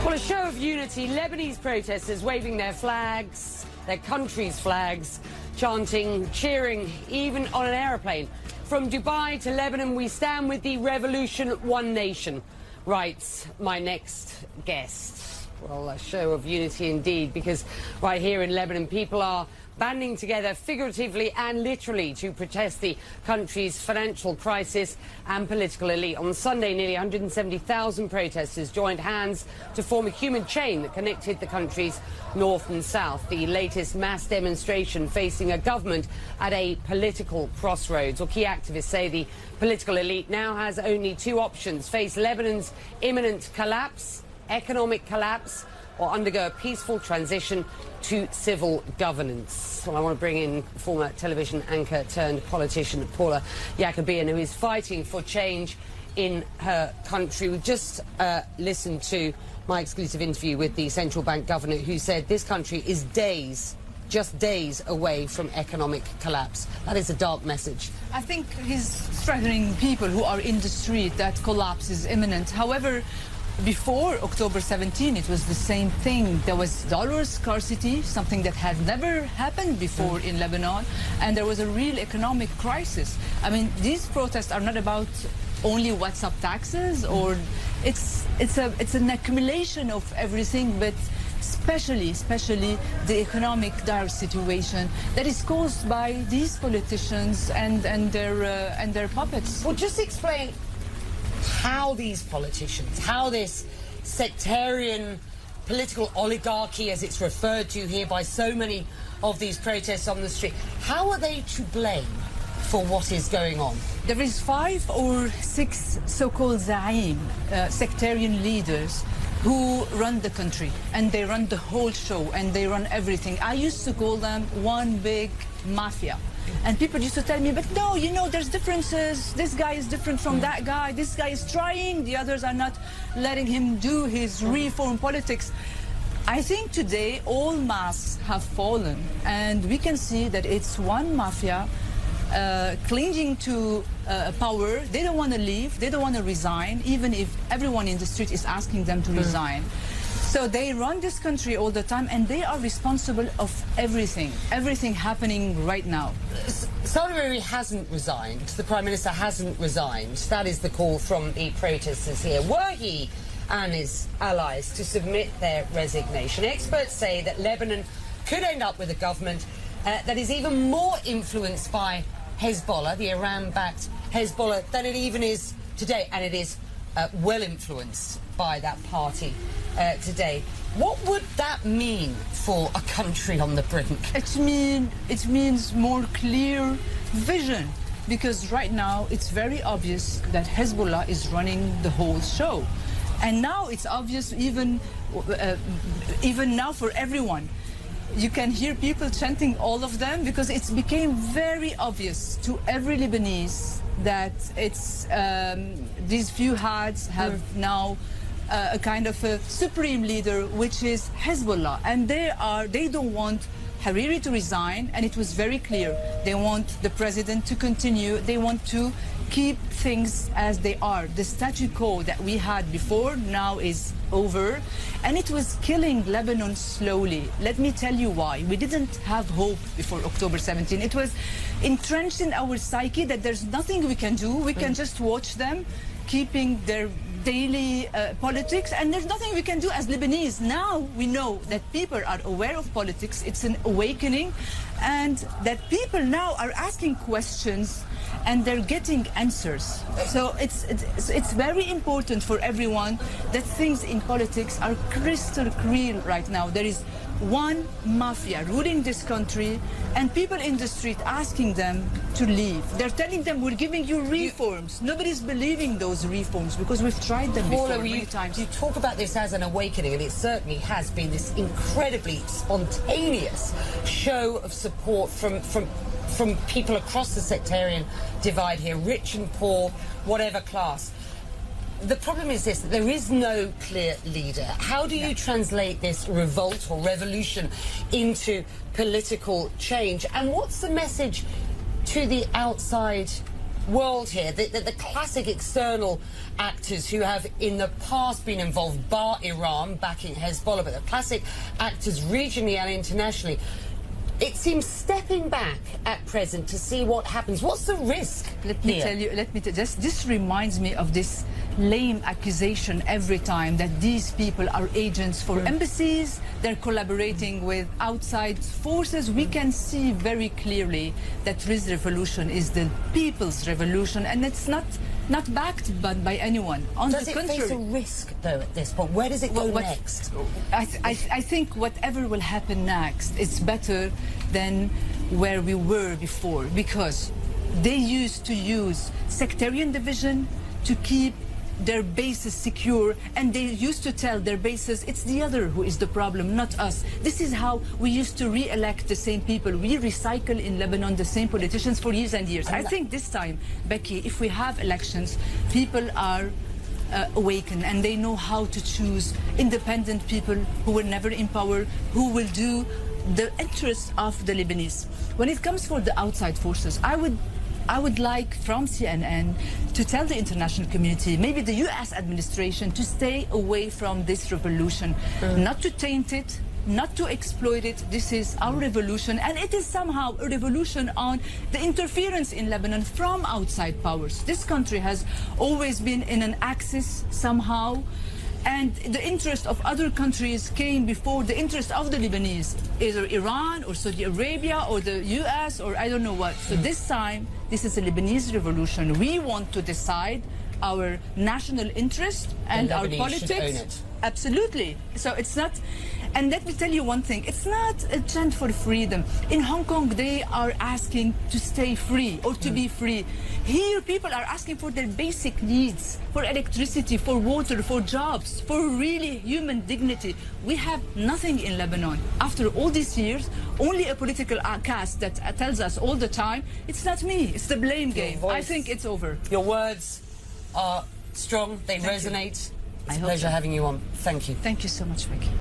Well, a show of unity. Lebanese protesters waving their flags, their country's flags, chanting, cheering, even on an aeroplane. From Dubai to Lebanon, we stand with the revolution, one nation, writes my next guest. Well, a show of unity indeed, because right here in Lebanon, people are banding together figuratively and literally to protest the country's financial crisis and political elite. On Sunday, nearly 170,000 protesters joined hands to form a human chain that connected the country's north and south. The latest mass demonstration facing a government at a political crossroads. Well, key activists say the political elite now has only two options: face Lebanon's imminent collapse, economic collapse, or undergo a peaceful transition to civil governance. Well, I want to bring in former television anchor turned politician Paula Yacoubian, who is fighting for change in her country. We've just listened to my exclusive interview with the central bank governor, who said this country is just days away from economic collapse. That is a dark message. I think he's threatening people who are in the street that collapse is imminent. However, before October 17, it was the same thing. There was dollar scarcity, something that had never happened before in Lebanon, and there was a real economic crisis. I mean, these protests are not about only WhatsApp taxes, or it's an accumulation of everything, but especially the economic dire situation that is caused by these politicians and their puppets. Well, just explain how these politicians, how this sectarian political oligarchy, as it's referred to here by so many of these protests on the street, how are they to blame for what is going on? There is 5 or 6 so-called Zaim, sectarian leaders, who run the country, and they run the whole show, and they run everything. I used to call them one big mafia. And people used to tell me, but no, you know, there's differences. This guy is different from that guy. This guy is trying. The others are not letting him do his reform politics. I think today all masks have fallen, and we can see that it's one mafia clinging to power. They don't want to leave. They don't want to resign, even if everyone in the street is asking them to resign. So they run this country all the time, and they are responsible of everything happening right now. Saudi Arabia hasn't resigned. The Prime Minister hasn't resigned. That is the call from the protesters here. Were he and his allies to submit their resignation, experts say that Lebanon could end up with a government that is even more influenced by Hezbollah, the Iran-backed Hezbollah, than it even is today, and it is well influenced by that party today. What would that mean for a country on the brink? It means more clear vision, because right now it's very obvious that Hezbollah is running the whole show, and now it's obvious even now for everyone. You can hear people chanting, all of them, because it's became very obvious to every Lebanese that it's these few heads have now a kind of a supreme leader, which is Hezbollah, and they don't want Hariri to resign, and it was very clear. They want the president to continue. They want to keep things as they are. The statu quo that we had before now is over, and it was killing Lebanon slowly. Let me tell you why. We didn't have hope before October 17. It was entrenched in our psyche that there's nothing we can do. We can just watch them keeping their daily politics, and there's nothing we can do as Lebanese. Now we know that people are aware of politics. It's an awakening, and that people now are asking questions and they're getting answers. So it's very important for everyone that things in politics are crystal clear right now. There is one mafia ruling this country, and people in the street asking them to leave. They're telling them, we're giving you reforms. Nobody's believing those reforms, because we've tried them before many times. You talk about this as an awakening, and it certainly has been this incredibly spontaneous show of support from people across the sectarian divide here, rich and poor, whatever class. The problem is this, that there is no clear leader. How do you translate this revolt or revolution into political change? And what's the message to the outside world here, the classic external actors who have in the past been involved, bar Iran backing Hezbollah, but the classic actors regionally and internationally, it seems stepping back at present to see what happens. What's the risk? Let me tell you, this reminds me of this lame accusation every time that these people are agents for embassies, they're collaborating with outside forces. We can see very clearly that this revolution is the people's revolution, and it's not backed by anyone. On does the it contrary, face a risk, though, at this point? Where does it go next? I think whatever will happen next, it's better than where we were before, because they used to use sectarian division to keep their bases secure, and they used to tell their bases it's the other who is the problem, not us. This is how we used to re-elect the same people. We recycle in Lebanon the same politicians for years and years. I think this time, Becky, if we have elections, people are awakened and they know how to choose independent people who were never in power, who will do the interests of the Lebanese. When it comes for the outside forces, I would like from CNN to tell the international community, maybe the US administration, to stay away from this revolution, not to taint it, not to exploit it. This is our revolution, and it is somehow a revolution on the interference in Lebanon from outside powers. This country has always been in an axis somehow, and the interest of other countries came before the interest of the Lebanese, either Iran or Saudi Arabia or the US or I don't know what. So this time, this is a Lebanese revolution. We want to decide our national interest and our politics. Should own it. Absolutely. So it's not, and let me tell you one thing, it's not a chant for freedom. In Hong Kong, they are asking to stay free or to be free. Here, people are asking for their basic needs, for electricity, for water, for jobs, for really human dignity. We have nothing in Lebanon. After all these years, only a political caste that tells us all the time, it's not me, it's the blame game. I think it's over. Your words are strong, they resonate. It's a pleasure having you on. Thank you. Thank you so much, Becky.